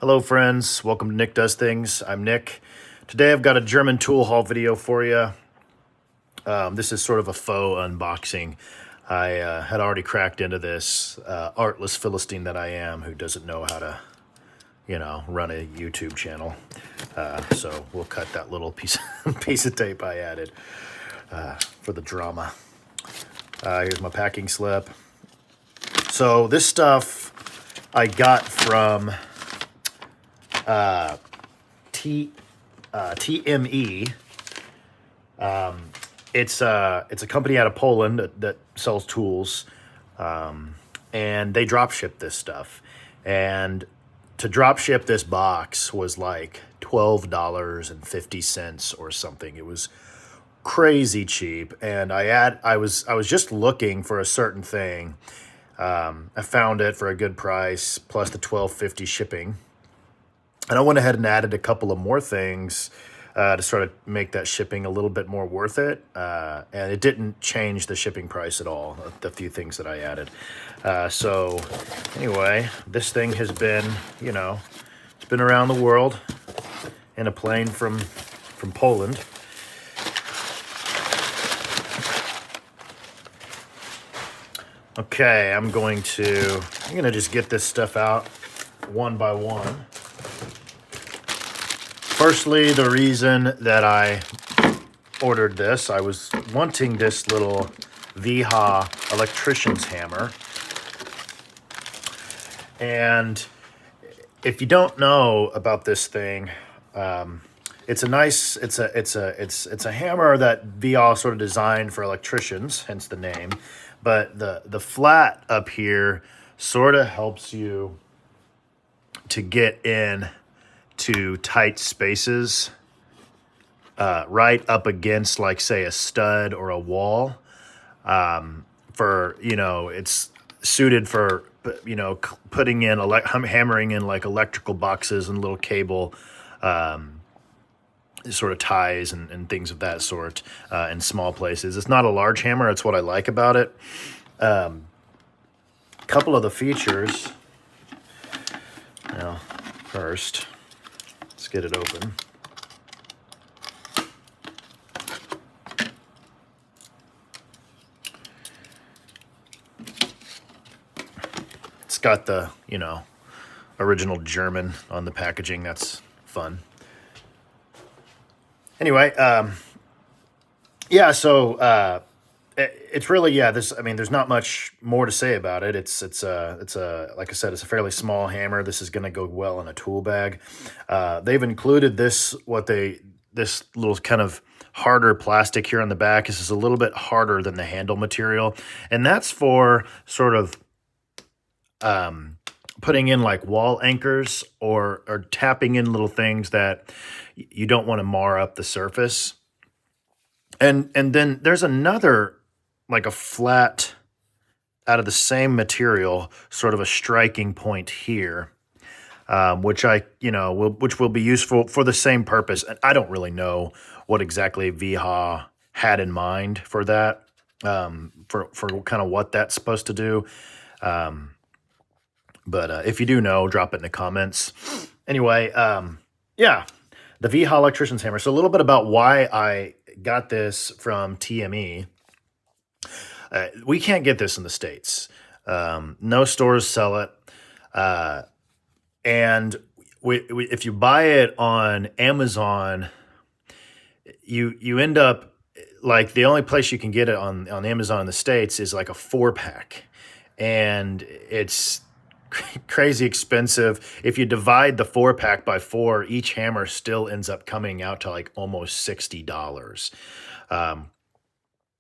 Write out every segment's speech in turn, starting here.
Hello friends, welcome to Nick Does Things. I'm Nick. Today I've got a German tool haul video for you. This is sort of a faux unboxing. I had already cracked into this artless Philistine that I am who doesn't know how to, run a YouTube channel. So we'll cut that little piece of tape I added for the drama. Here's my packing slip. So this stuff I got from TME. It's a company out of Poland that sells tools, and they drop ship this stuff. And to drop ship this box was like $12.50 or something. It was crazy cheap, and I was just looking for a certain thing. I found it for a good price plus the $12.50 shipping. And I went ahead and added a couple of more things to sort of make that shipping a little bit more worth it. And it didn't change the shipping price at all, the few things that I added. So anyway, this thing has been, it's been around the world in a plane from Poland. Okay, I'm gonna just get this stuff out one by one. Firstly, the reason that I ordered this, I was wanting this little VHA electrician's hammer. And if you don't know about this thing, it's a hammer that VHA sort of designed for electricians, hence the name. But the flat up here sort of helps you to get in to tight spaces right up against, like, say, a stud or a wall. It's suited for, putting in, hammering in like electrical boxes and little cable sort of ties and things of that sort in small places. It's not a large hammer. It's what I like about it. Couple of the features. Now, first, let's get it open. It's got the, original German on the packaging. That's fun. Anyway, it's really, there's not much more to say about it. It's like I said, it's a fairly small hammer. This is going to go well in a tool bag. They've included this little kind of harder plastic here on the back. This is a little bit harder than the handle material. And that's for sort of, putting in like wall anchors or tapping in little things that you don't want to mar up the surface. And then there's another, like a flat out of the same material, sort of a striking point here, which will be useful for the same purpose. And I don't really know what exactly VHA had in mind for that, for kind of what that's supposed to do. But if you do know, drop it in the comments. Anyway, the VHA electrician's hammer. So a little bit about why I got this from TME. We can't get this in the States. No stores sell it. And if you buy it on Amazon, you end up, like, the only place you can get it on Amazon in the States is like a 4-pack. And it's crazy expensive. If you divide the 4-pack by 4, each hammer still ends up coming out to like almost $60.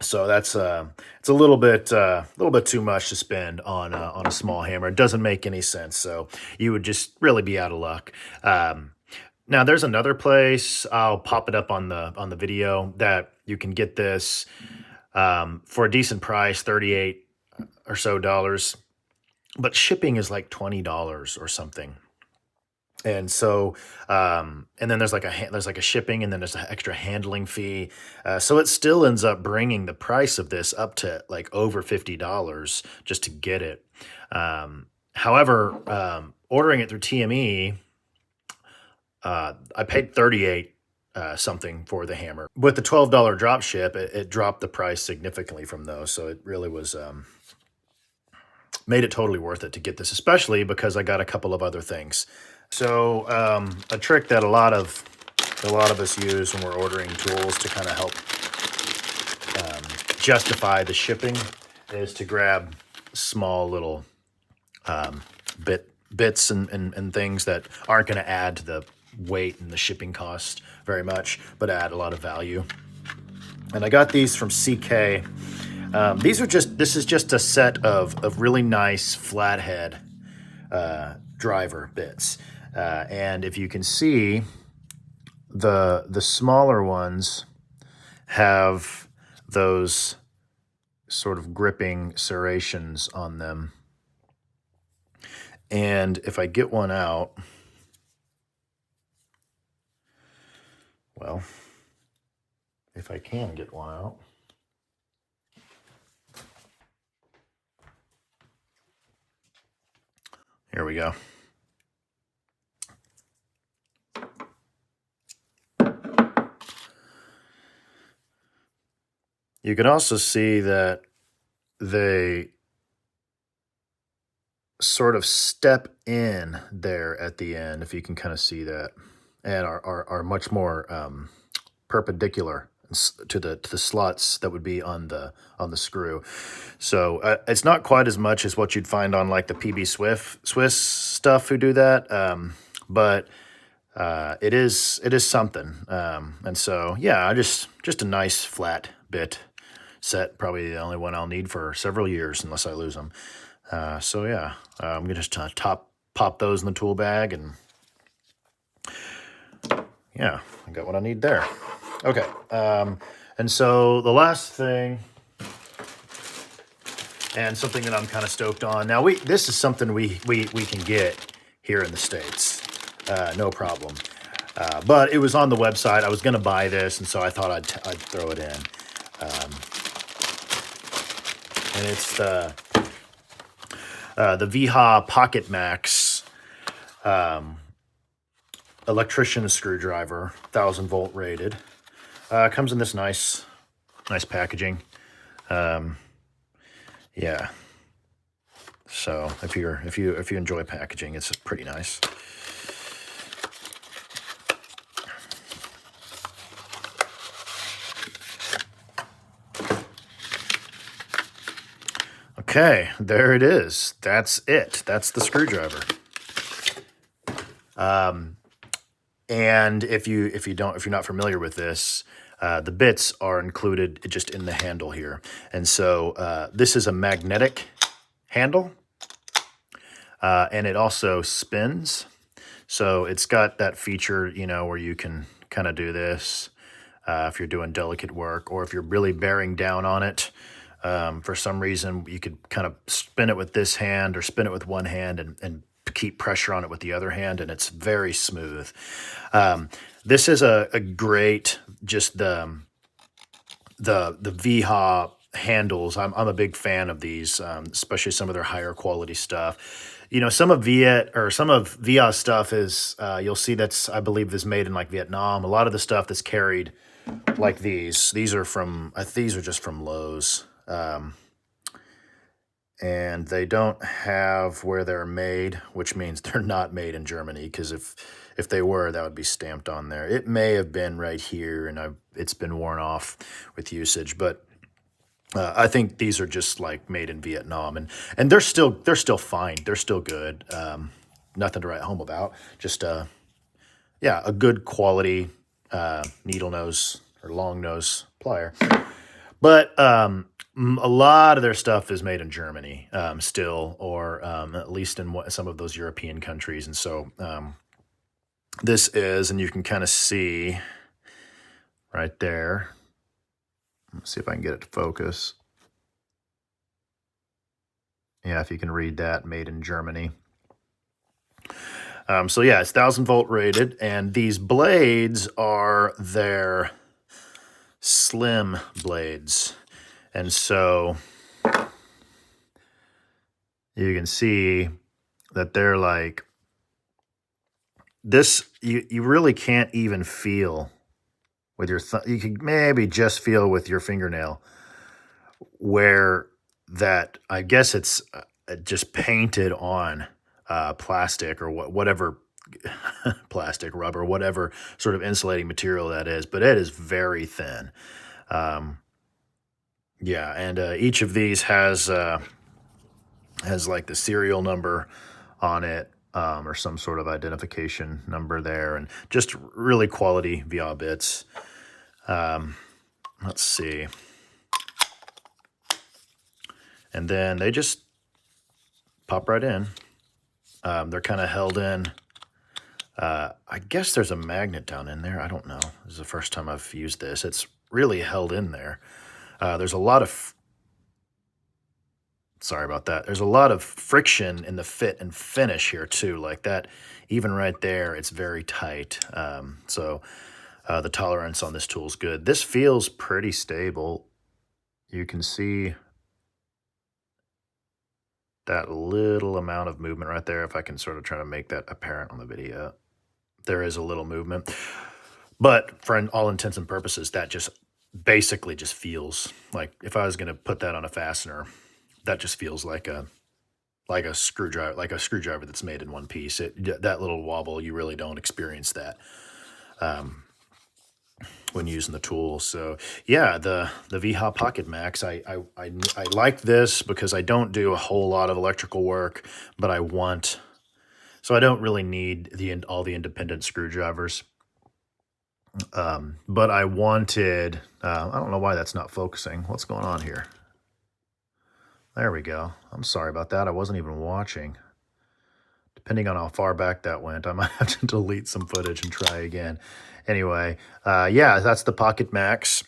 So that's it's a little bit too much to spend on a small hammer. It doesn't make any sense. So you would just really be out of luck. Now there's another place, I'll pop it up on the video, that you can get this for a decent price, $38 or so dollars. But shipping is like $20 or something. And so, and then there's like a shipping, and then there's an extra handling fee. So it still ends up bringing the price of this up to like over $50 just to get it. However, ordering it through TME, I paid 38 something for the hammer. With the $12 drop ship, it dropped the price significantly from those. So it really was made it totally worth it to get this, especially because I got a couple of other things. So a trick that a lot of us use when we're ordering tools to kind of help justify the shipping is to grab small little bits and things that aren't going to add to the weight and the shipping cost very much, but add a lot of value. And I got these from CK. This is just a set of really nice flathead driver bits. And if you can see, the smaller ones have those sort of gripping serrations on them. And if I get one out, well, if I can get one out, here we go. You can also see that they sort of step in there at the end, if you can kind of see that, and are much more perpendicular to the slots that would be on the screw. So it's not quite as much as what you'd find on like the PB Swiss stuff who do that, but it is something. And so yeah, just a nice flat bit set, probably the only one I'll need for several years unless I lose them. So yeah, I'm gonna just pop those in the tool bag, and yeah, I got what I need there. Okay, and so the last thing, and something that I'm kind of stoked on. Now this is something we can get here in the States, no problem. But it was on the website. I was gonna buy this, and so I thought I'd throw it in. And it's the VHA Pocket Max electrician screwdriver, 1000-volt rated. Comes in this nice packaging. Yeah. So if you enjoy packaging, it's pretty nice. Okay, there it is. That's it. That's the screwdriver. And if you're not familiar with this, the bits are included just in the handle here. And so this is a magnetic handle, and it also spins. So it's got that feature, where you can kind of do this if you're doing delicate work, or if you're really bearing down on it. For some reason, you could kind of spin it with this hand or spin it with one hand and keep pressure on it with the other hand, and it's very smooth. This is a great, just the VHA handles. I'm a big fan of these, especially some of their higher quality stuff. Some of VHA stuff is, you'll see I believe is made in like Vietnam. A lot of the stuff that's carried like these are just from Lowe's. And they don't have where they're made, which means they're not made in Germany, because if they were, that would be stamped on there. It may have been right here, and it's been worn off with usage, but I think these are just like made in Vietnam, and they're still fine. They're still good. Nothing to write home about. Just a good quality needle nose or long nose plier. But a lot of their stuff is made in Germany still, or at least in some of those European countries. And so this is, and you can kind of see right there. Let's see if I can get it to focus. Yeah, if you can read that, made in Germany. So yeah, it's 1000-volt rated, and these blades are their slim blades. And so you can see that they're like this you really can't even feel with your you can maybe just feel with your fingernail where that I guess it's just painted on plastic or whatever plastic, rubber, whatever sort of insulating material that is, but it is very thin. Um, yeah, and each of these has like the serial number on it, or some sort of identification number there, and just really quality VIA bits. Um, let's see. And then they just pop right in. They're kind of held in. I guess there's a magnet down in there. I don't know. This is the first time I've used this. It's really held in there. There's a lot of, sorry about that. There's a lot of friction in the fit and finish here too. Like that, even right there, it's very tight. So the tolerance on this tool is good. This feels pretty stable. You can see that little amount of movement right there. If I can sort of try to make that apparent on the video, there is a little movement, but for all intents and purposes, that just basically just feels like if I was going to put that on a fastener, that just feels like a screwdriver that's made in one piece. That little wobble, you really don't experience that when using the tool. So yeah, the VHA Pocket Max, I like this because I don't do a whole lot of electrical work, but so I don't really need all the independent screwdrivers. But I wanted, I don't know why that's not focusing. What's going on here? There we go. I'm sorry about that. I wasn't even watching. Depending on how far back that went, I might have to delete some footage and try again. Anyway, yeah, that's the Pocket Max.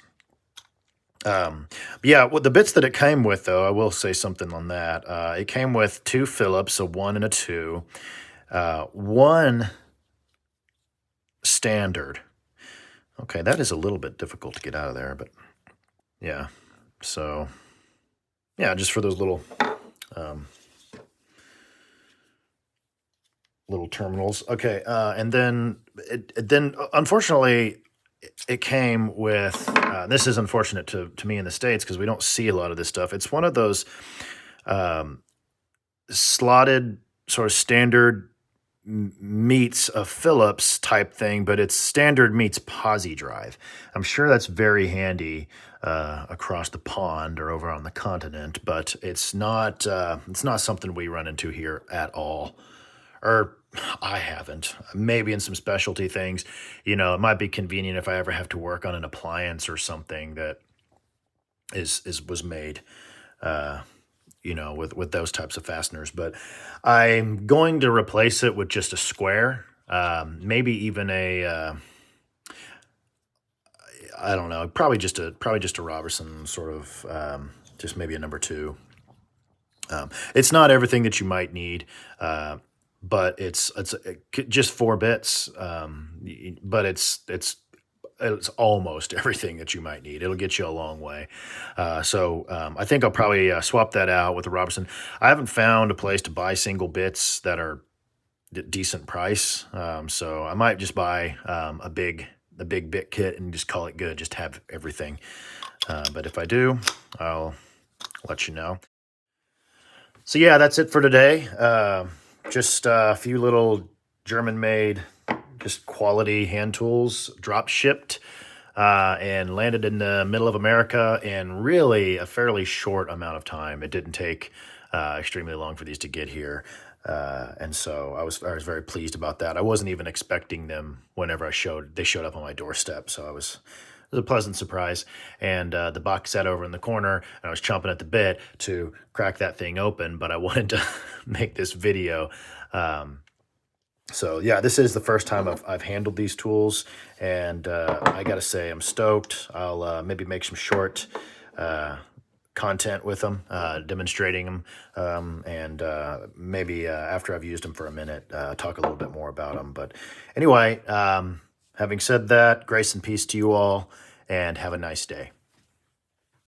Yeah, well, the bits that it came with, though, I will say something on that. It came with 2 Phillips, a 1 and a 2. One standard. Okay, that is a little bit difficult to get out of there, but yeah. So, yeah, just for those little little terminals. Okay, and then unfortunately it came with this is unfortunate to me in the States because we don't see a lot of this stuff. It's one of those slotted sort of standard meets a Phillips type thing, but it's standard meets posi drive. I'm sure that's very handy across the pond or over on the continent, but it's not something we run into here at all. Or I haven't. Maybe in some specialty things, it might be convenient if I ever have to work on an appliance or something that was made, with those types of fasteners. But I'm going to replace it with just a square, maybe even I don't know, probably just a Robertson sort of, just maybe a number 2. It's not everything that you might need. But it's just 4 bits, but it's almost everything that you might need. It'll get you a long way. So I think I'll probably swap that out with the Robertson. I haven't found a place to buy single bits that are decent price, so I might just buy a big bit kit and just call it good. Just have everything. But if I do, I'll let you know. So yeah, that's it for today. Just a few little German-made, just quality hand tools, drop shipped, and landed in the middle of America in really a fairly short amount of time. It didn't take extremely long for these to get here, and so I was very pleased about that. I wasn't even expecting them whenever they showed up on my doorstep, so it was a pleasant surprise. And the box sat over in the corner, and I was chomping at the bit to crack that thing open, but I wanted to make this video. So yeah, this is the first time I've handled these tools, and I gotta say I'm stoked. I'll maybe make some short content with them, demonstrating them, and maybe after I've used them for a minute, talk a little bit more about them. But anyway, having said that, grace and peace to you all, and have a nice day.